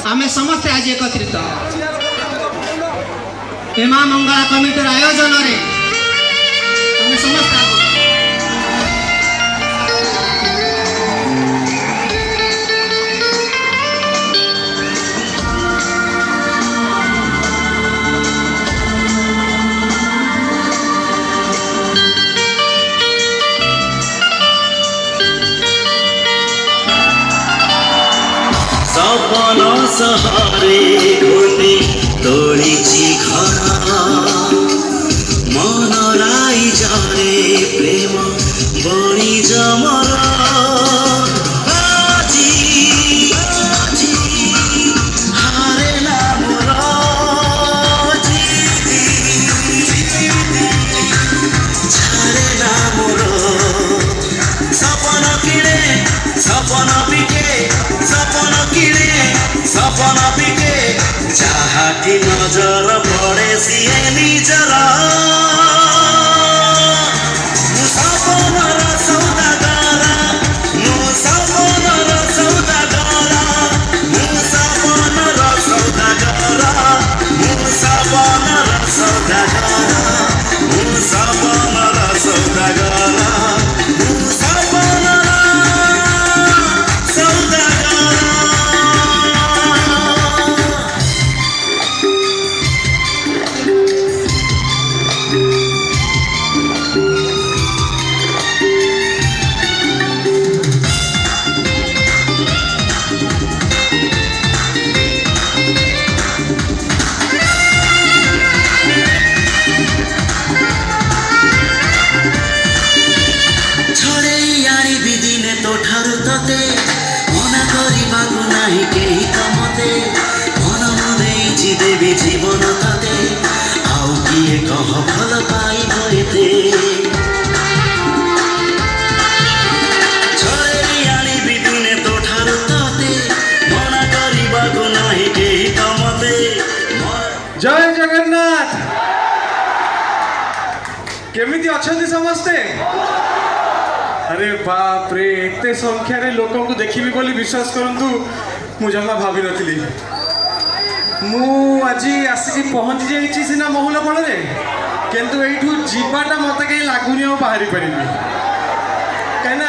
आम समस्ते आज एकत्रित ए माँ मंगला कमिटर आयोजन आम समस्त सपन सहरे घोटे तोड़ीची घर मन राई जरे प्रेम बणी जमर हारे ना मोर छारे ना मोर सपन किणे सपन पिके सपन किणे सपन पिके जहाँकि नजर पड़े सीए निजर सपनर सौदागर सपनर सौदागर सपनर सौदागर सपनर सौदागर सपनर सौदागर देवी जीवन ताते आउ किए कह भल पाई भयते छड़े दिने तो ठारू ताते मना करबा को नाही केही कमते। जय जगन्नाथ। केमिति अछंती समस्ते? अरे बाप रे एते संख्या रे लोक को देखिबी बोली विश्वास करंतु मु जमा भाभी नथिली। मु आज आसिक पहुँची जाइए सीना महुल फल किंतु यू जीवाटा मत कहीं लगुनि बाहरी पारि कहीं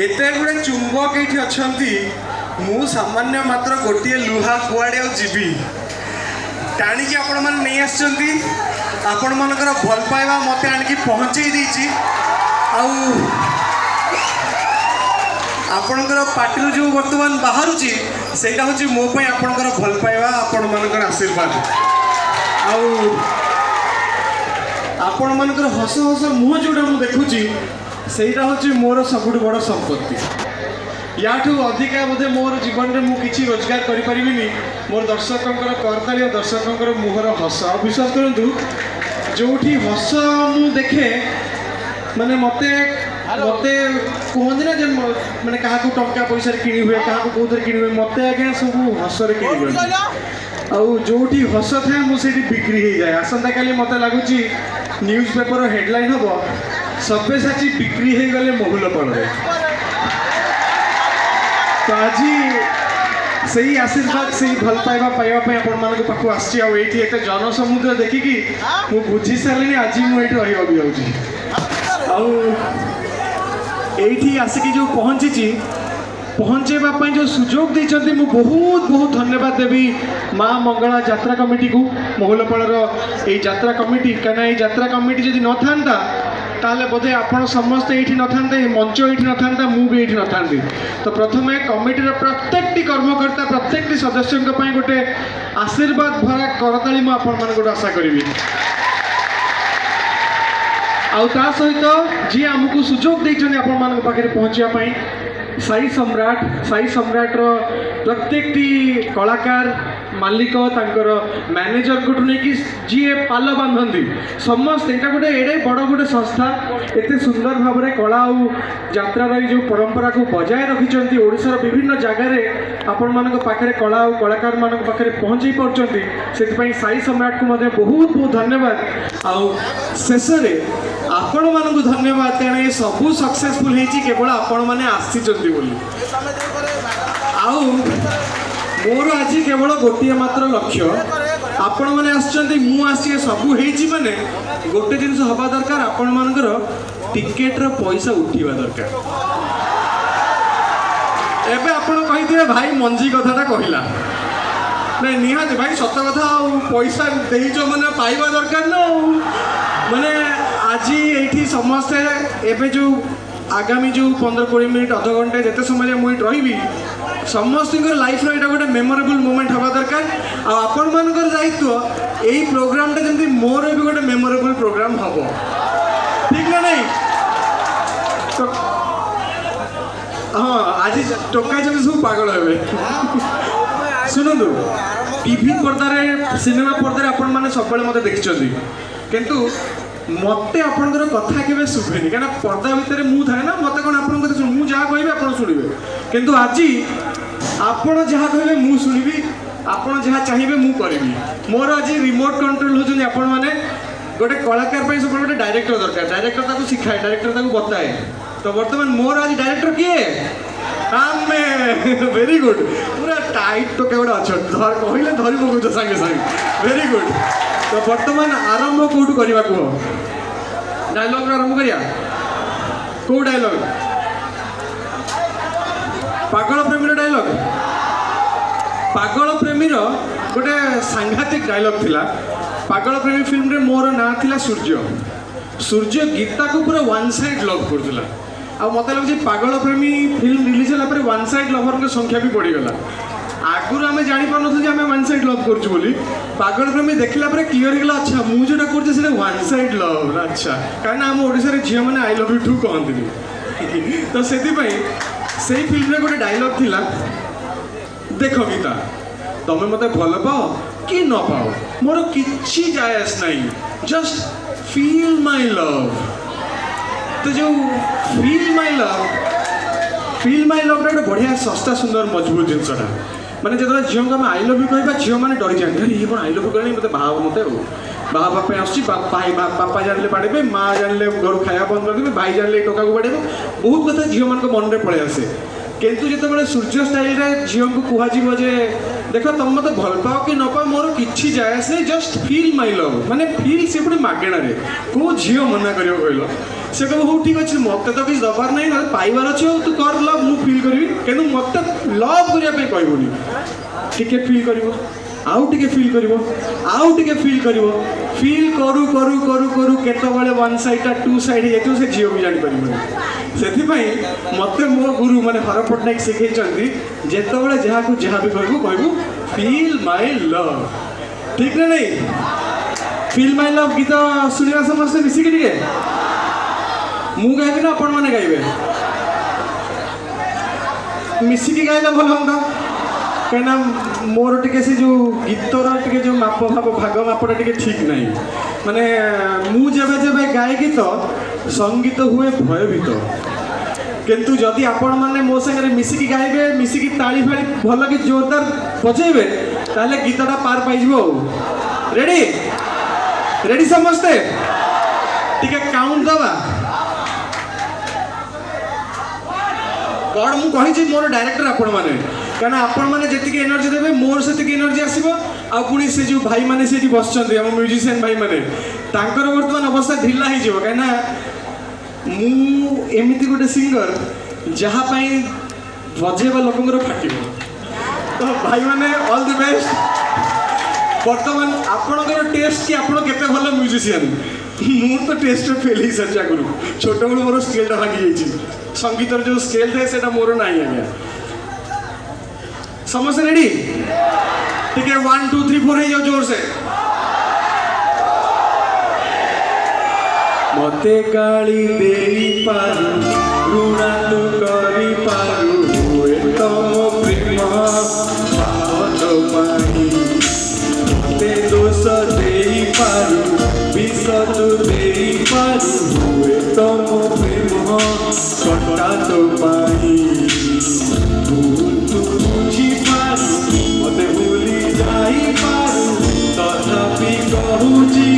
एत गुड़े चुंबक ये अच्छा मु सामान्य मात्र गोटे लुहा कुआड़े जीवी टाणिकी आपण मैंने नहीं आपण मानकर भल पाइबा मत आणिकी पहुँचे देती आपणकर पार्टी जो बर्तमान बाहर सेटा हूँ मोपाई आपणकर भल पाइबा आपण मानकर आशीर्वाद आपण मानकर हस हस मुह जोटा मुझे देखुची सेटा हूँ मोर सबुठ बड़ संपत्ति। याठू अधिका बोधे मोर जीवन में मुझे रोजगार करें मोर दर्शकों करताली दर्शकों मुहर हस विश्वास करूँ जो हस मु देखे माने मते मते कहते ना जो मैंने क्या टंका पैसा कि हुए क्या कौन कि हुए मत आज्ञा सब हसरे कि जो हस थाए मुझे बिक्री हो जाए आसंता काली मत लगुच न्यूज पेपर हेडलाइन हम सब्यसाची बिक्री हो गले महुल पड़ तो आज से आशीर्वाद से भल पाइबा पाइबापी आपण पाक आसी जनसमुद्र देखिकी मुझे बुझी सारे आज मुझे रही एठी आसिकी जो पहुँचेवाई जो सुजोग देते मु बहुत बहुत धन्यवाद देवी माँ मंगला यात्रा कमिटी को महुलपाड़ यात्रा कमिटी कहीं ये यात्रा कमिटी जदि न था ताले बोधे आपण समस्ते ये न था मंच ये न था मुझे ये न था तो प्रथम कमिटीर प्रत्येक कर्मकर्ता प्रत्येक सदस्यों गोटे आशीर्वाद भरा करताली मुझे आशा करी आउ ता सहित जी आमको सुजोग देते आपण पाखे पहुँचापी साई सम्राट प्रत्येक कलाकार मालिक तांकर मैनेजर को लेकिन जी पाल बांधती समस्त यहाँ गोटे एडे बड़ गोटे संस्था एत सुंदर भाव में कला और यात्रार जो परंपरा को बजाय रखिंट ओडिशार विभिन्न जगार आपण मान पाखे कला और कलाकार मान पाखे पहुँचे पार्टी से साई सम्राट को बहुत बहुत धन्यवाद आउ शेष आपण मानक धन्यवाद कारण ये सबू सक्सेसफुल केवल आपण मैंने आसी आउ मोर आज केवल गोटे मात्र लक्ष्य आपण मैंने आसी सबू माने गोटे जिन हवा दरकार आपण मानकर टिकेटर पैसा उठा दरकार एबे आपण कही भाई मंजी कथाटा कहला नहीं निहाती भाई सत कथा पैसा देचो मैंने पाइबा दरकार ना माने आज ये समस्ते एबे जो आगामी जो 15-20 मिनिट अध घंटे जिते समय मुझे रही समस्त लाइफ रो गोटे मेमोरेबल मोमेंट हवा दरकार आपण मानकर दायित्व यही प्रोग्रामटा जमी मोर भी गोटे मेमोरेबल प्रोग्राम हम ठीक ना नहीं तो हाँ आज टोका जमी सब पागल हे शुणु टीवी पर्दार सिनेमा पर्दार आपण मैंने सब मत देखी किंतु मत आपणकर कथा के शुभेनि क्या पर्दा भितर मु थाए ना मत कौन आप जहाँ कहे आप शुणे किंतु आज आपण जहाँ कहे मु शुणी आपड़ जहाँ चाहिए मु करी मोर आज रिमोट कंट्रोल होती आपण मैंने गोटे कलाकार सब गोटे डायरेक्टर दरकार डायरेक्टर ताको सिखाए डायरेक्टर ताको बताए तो बर्तमान मोर आज डायरेक्टर किए आमे वेरी गुड पूरा टाइट तो केवड़ा अच्छा कहले धरी पकाउछ सागे सागे वेरी गुड तो बर्तमान आरंभ कौटू करवा कह डायलॉग आरंभ करिया कौ डायलॉग पागल प्रेमीर डायलॉग पागल प्रेमीर गोटे सांघातिक डायलॉग थिला पागल प्रेमी फिल्म रे मोर ना थिला सूर्य सूर्य गीता को पूरा वन साइड लव करथिला आ मत लगे पागल प्रेमी फिल्म रिलीज होला पर वन साइड लवर संख्या भी बढ़ीगला आगुरी आम जापर आम वन साइड लव करूँ पागल प्रेमी देखला क्लीयर होगा अच्छा मुझे जोटा कर वन साइड लव अच्छा कहीं आम ओडिशा रे झील मैंने आई लव यू टू कहती तो से फिल्म गोटे डायलॉग थिला देख गीता तुम मत भल पाओ कि न पाओ मोर किछि जायस नहीं जस्ट फील माय लव तो जो फील माय लव गोटे बढ़िया सस्ता सुंदर मजबूत जिनसटा माने जो झील को आई लव यू कह झील मैंने डरी जाए ये कौन आई लव यू कहनी मत बाहा मत बाहा आसुच्छी बापा जानले बाड़े माँ जानले घर खाया बंद कर भाई जानले टोका को बाड़े बहुत कथा झील मान मन में पलि आसे किंतु जो सूर्य स्टाइल रे झील को कहुए जे देख तुम मत भल पाओ कि न पाओ मोर किछि जाए से जस्ट फील माय लव माने फील से पुणी मागेणारे को झील मना कर कहल से कह हो ठीक अच्छे मत तो किसी दबार नहीं ना पाइबार अच्छे तू कर लव मु फील करी कि मत लव करने कहबूनी टिके फील कर आउ टिके फील करिवो आउ टिके फील करिवो फील करू करू करू करू केतबेले वन साइड टा टू साइड हे से झील भी जानी परिबो सेथि पई मते मो गुरु माने हर पटनायक सिखैचंती जेतबेले जहा को जहा भी कहबू फील माय लव ठीक ना नहीं फील माय लव गीत सुनिया समस्त मिसी के टिके मु गाइबे ना आपण माने गाइबे मिसिकी गाइला भल हम कहीं मोर टे से जो गीतर टे जो माप भाग मापटा टे ठीक नहीं माने मु जेबे जेबे गाए गीत संगीत हुए भयभीत किंतु जदि आपण माने मो संगे मिसिकी गाइबे मिसिकी ताली फाली भल कि जोरदार बजेबे ताले गीतटा पार पाइजबो रेडी रेडी समस्ते टिके काउंट दबा गॉड मु कहि मोर डायरेक्टर आपण माने कहीं आपण मैंने जी एनर्जी देवे मोर से एनर्जी आसो आ पुणी से जो भाई मैंने से बस म्यूजिशियन भाई मैंने बर्तमान अवस्था ढिला हो कहीं एमती गोटे सिंगर जहाँपाई बजेबा लोक फाट तो भाई मैंने ऑल द बेस्ट बर्तमान आपणकर टेस्ट कि आप केते भल म्यूजिशियन मुझ तो टेस्ट फेल हो सारी आगुरी छोट बड़ मोर स्केलटा भांगी जाइए संगीतर जो स्केल थाए से मोर ना आज्ञा समस्त रेडी ठीक है 1 2 3 4 जाओ जोर से मते गाली देई पारू ऋणा तू करी पारू हुए तम प्रेम पावत पानी मते दोष देई पारू विष तू देई पारू हुए तम प्रेम कटा तो पानी मते भूली जाई पारू तथापि कहूची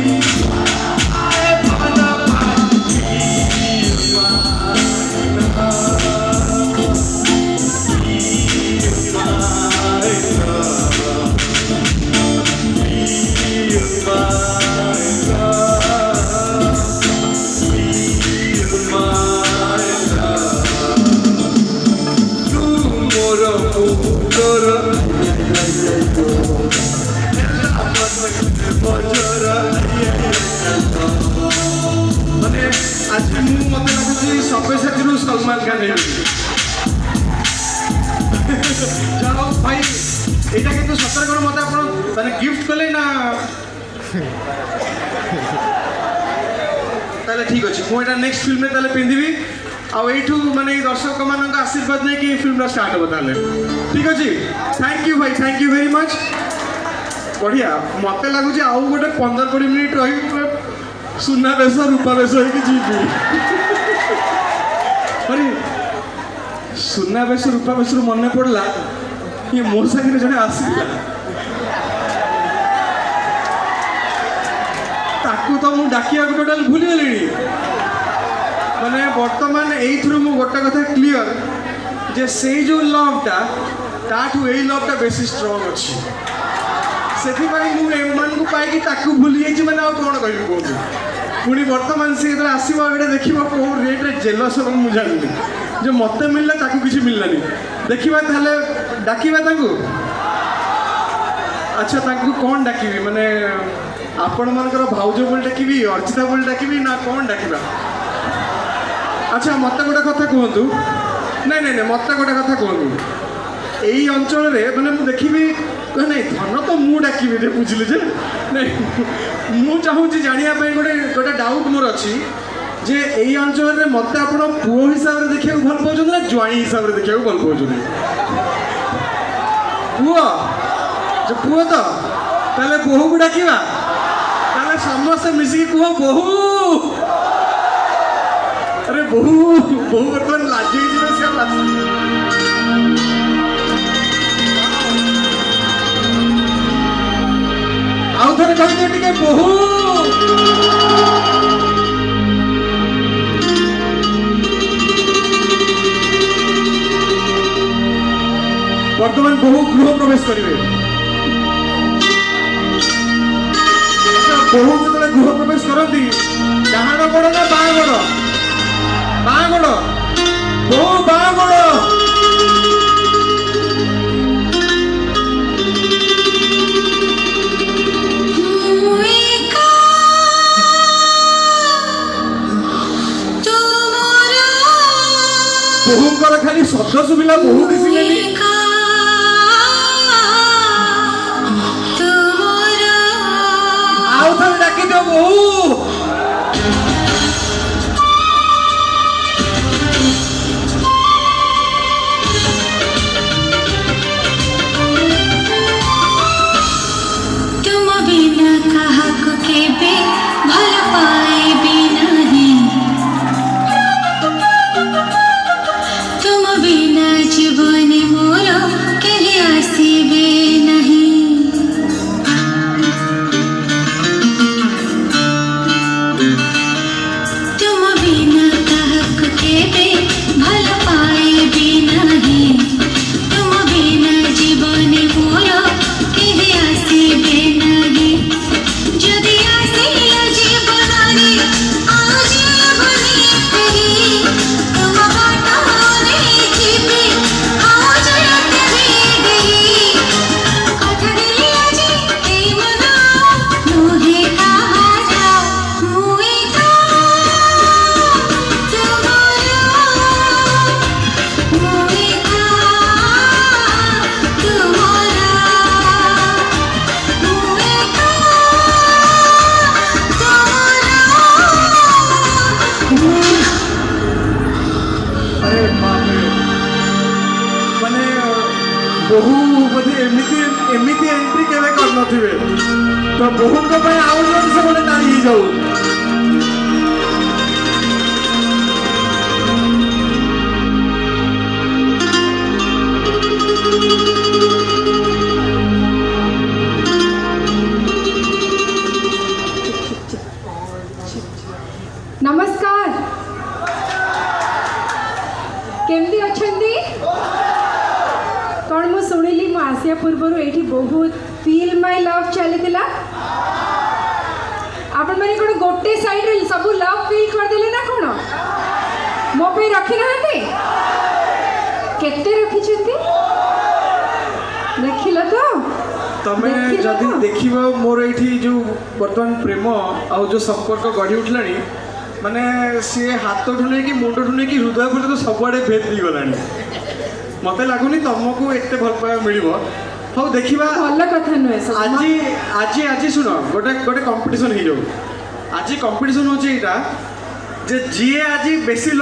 ମୋର ମୁଣ୍ଡର ମାନେ ଆଜି ମୁଁ ମତେ ଲାଗୁଛି ସବ୍ୟସାଚୀରୁ ସଲମାନ ଖାନ ହେଇଛି। ଯାହା ହଉ ଭାଇ ଏଇଟା କିନ୍ତୁ ସତରେ କ'ଣ ମତେ ଆପଣ ମାନେ ଗିଫ୍ଟ କଲେ ନା? তাহলে ঠিক আছে ମୁଁ ଏଇଟା ନେକ୍ସଟ ଫିଲ୍ମରେ ତାହେଲେ ପିନ୍ଧିବି ଆଉ ଏଇଠୁ ମାନେ ଏଇ ଦର୍ଶକମାନଙ୍କ ଆଶୀର୍ବାଦ ନେଇକି ଏଇ ଫିଲ୍ମଟା ଷ୍ଟାର୍ଟ ହେବ ତାହେଲେ ଠିକ୍ ଅଛି। ଥ୍ୟାଙ୍କ ୟୁ ଭାଇ, ଥ୍ୟାଙ୍କ ୟୁ ଭେରି ମଚ୍। ବଢ଼ିଆ ମୋତେ ଲାଗୁଛି ଆଉ ଗୋଟେ 15-20 ମିନିଟ୍ ରହିବି ପୁରା ସୁନାବେଶ ରୂପାବେଶ ହେଇକି ଯିବି। ଆରେ ସୁନାବେଶ ରୂପାବେଶରୁ ମନେ ପଡ଼ିଲା ଇଏ ମୋ ସାଙ୍ଗରେ ଜଣେ ଆସିଥିଲା, ତାକୁ ତ ମୁଁ ଡାକିବାକୁ ଟୋଟାଲ ଭୁଲିଗଲିଣି। ମାନେ ବର୍ତ୍ତମାନ ଏଇଥିରୁ ମୁଁ ଗୋଟେ କଥା କ୍ଲିଅର ଯେ ସେଇ ଯେଉଁ ଲଭଟା ତାଠୁ ଏଇ ଲଭଟା ବେଶୀ ଷ୍ଟ୍ରଙ୍ଗ ଅଛି। ସେଥିପାଇଁ ମୁଁ ଏମାନଙ୍କୁ ପାଇକି ତାକୁ ଭୁଲି ଯାଇଛି ମାନେ ଆଉ କ'ଣ କହିବି କୁହନ୍ତୁ। ପୁଣି ବର୍ତ୍ତମାନ ସେ ଯେତେବେଳେ ଆସିବ ଏଇଟା ଦେଖିବ କେଉଁ ରେଟ୍ରେ ଜେଲସ୍ ହେବ ମୁଁ ଜାଣିନି ଯେ ମୋତେ ମିଳିଲା ତାକୁ କିଛି ମିଳିଲାନି। ଦେଖିବା ତାହେଲେ ଡାକିବା ତାଙ୍କୁ। ଆଚ୍ଛା ତାଙ୍କୁ କ'ଣ ଡାକିବି ମାନେ ଆପଣମାନଙ୍କର ଭାଉଜ ବୋଲି ଡାକିବି, ଅର୍ଚ୍ଚିତା ବୋଲି ଡାକିବି ନା କ'ଣ ଡାକିବା? ଆଚ୍ଛା ମୋତେ ଗୋଟେ କଥା କୁହନ୍ତୁ, ନାଇଁ ନାଇଁ ନାଇଁ ମୋତେ ଗୋଟେ କଥା କୁହନ୍ତୁ, ଏଇ ଅଞ୍ଚଳରେ ମାନେ ମୁଁ ଦେଖିବି ନାଇଁ ଧନ ତ ମୁଁ ଡାକିବି ଯେ ବୁଝିଲି ଯେ ନାଇଁ ମୁଁ ଚାହୁଁଛି ଜାଣିବା ପାଇଁ ଗୋଟେ ଡାଉଟ୍ ମୋର ଅଛି ଯେ ଏଇ ଅଞ୍ଚଳରେ ମୋତେ ଆପଣ ପୁଅ ହିସାବରେ ଦେଖିବାକୁ ଭଲ ପାଉଛନ୍ତି ନା ଜ୍ୱାଇଁ ହିସାବରେ ଦେଖିବାକୁ ଭଲ ପାଉଛନ୍ତି? ପୁଅ ତ ତାହେଲେ ବୋହୂକୁ ଡାକିବା। ତାହେଲେ ସମସ୍ତେ ମିଶିକି କୁହ ବୋହୂ। ଆରେ ବୋହୂ ବୋହୂ ବର୍ତ୍ତମାନ ଲାଜ ହେଇଯିବ ସେ ଆଉ ଥରେ କହିଦିଅ ଟିକେ ବୋହୂ। ବର୍ତ୍ତମାନ ବୋହୂ ଗୃହ ପ୍ରବେଶ କରିବେ। ବୋହୂ ଯେତେବେଳେ ଗୃହ ପ୍ରବେଶ କରନ୍ତି ଡାହାଣ ଗୋଡ଼ ନା ବାଁ ଗୋଡ଼? ବାଁ ଗୋଡ଼। ବୋହୂ ବାଁ ଗୋଡ଼। ବୋହୂଙ୍କର ଖାଲି ଶବ୍ଦ ଶୁଭିଲା, ବୋହୂ ଦିଶିଲେନି। ଆଉ ଥରେ ଡାକିଦିଅ ବୋହୂ। तुम बिना काहाकु केबे भल पाइबी नहीं, तुम बिना जीवन मोर केहि आसीबे नहीं। तुम बिना काहाकु केबे भल पाइबी नहीं, तुम बिना जीवन मोर केहि आसीबे नहीं। जदि आसिया जीवनरे आउ जीवनी फेरी, तुम बाटरे जीवे आउ जयते देई। कथा देली आजी एई मन मोहे काहारा मुए का तुमरो मुए का तुमरा मुए का तुमरा। अरे बाप रे ମାନେ ବୋହୂ ବୋଧେ ଏମିତି ଏଣ୍ଟ୍ରି କେବେ କରିନଥିବେ ତ ବୋହୂଙ୍କ ପାଇଁ ଆଉ ଜଣେ ସେମାନେ ଟାଣି ହେଇଯାଉ। नमस्कार केमती अछंती कौन मु शुणिली मु आसिया पूर्वर ये बहुत फील माय लव चली आपण मैंने कौन गोटे साइड रे सब लव फील करदेले ना कौन मो पे रखी ना केते रखी ଦେଖିଲ ତ ତମେ ଦେଖିଲ ଯଦି ତ? ଦେଖିବ ମୋର ଏଇଠି ଯେଉଁ ବର୍ତ୍ତମାନ ପ୍ରେମ ଆଉ ଯେଉଁ ସମ୍ପର୍କ ଗଢ଼ି ଉଠିଲାଣି ମାନେ ସିଏ ହାତଠୁ ନେଇକି ମୁଣ୍ଡଠୁ ନେଇକି ହୃଦୟ ପର୍ଯ୍ୟନ୍ତ ସବୁଆଡ଼େ ଭେଦ ଦେଇଗଲାଣି ମୋତେ ଲାଗୁନି ତମକୁ ଏତେ ଭଲ ପାଇବା ମିଳିବ ହଉ ଦେଖିବା ଭଲ କଥା ନୁହେଁ ସବୁ। ଆଜି ଆଜି ଆଜି ଶୁଣ ଗୋଟେ ଗୋଟେ କମ୍ପିଟିସନ୍ ହେଇଯାଉ ଆଜି କମ୍ପିଟିସନ୍ ହେଉଛି ଏଇଟା ଯେ ଯିଏ ଆଜି ବେଶୀ ଲୋକ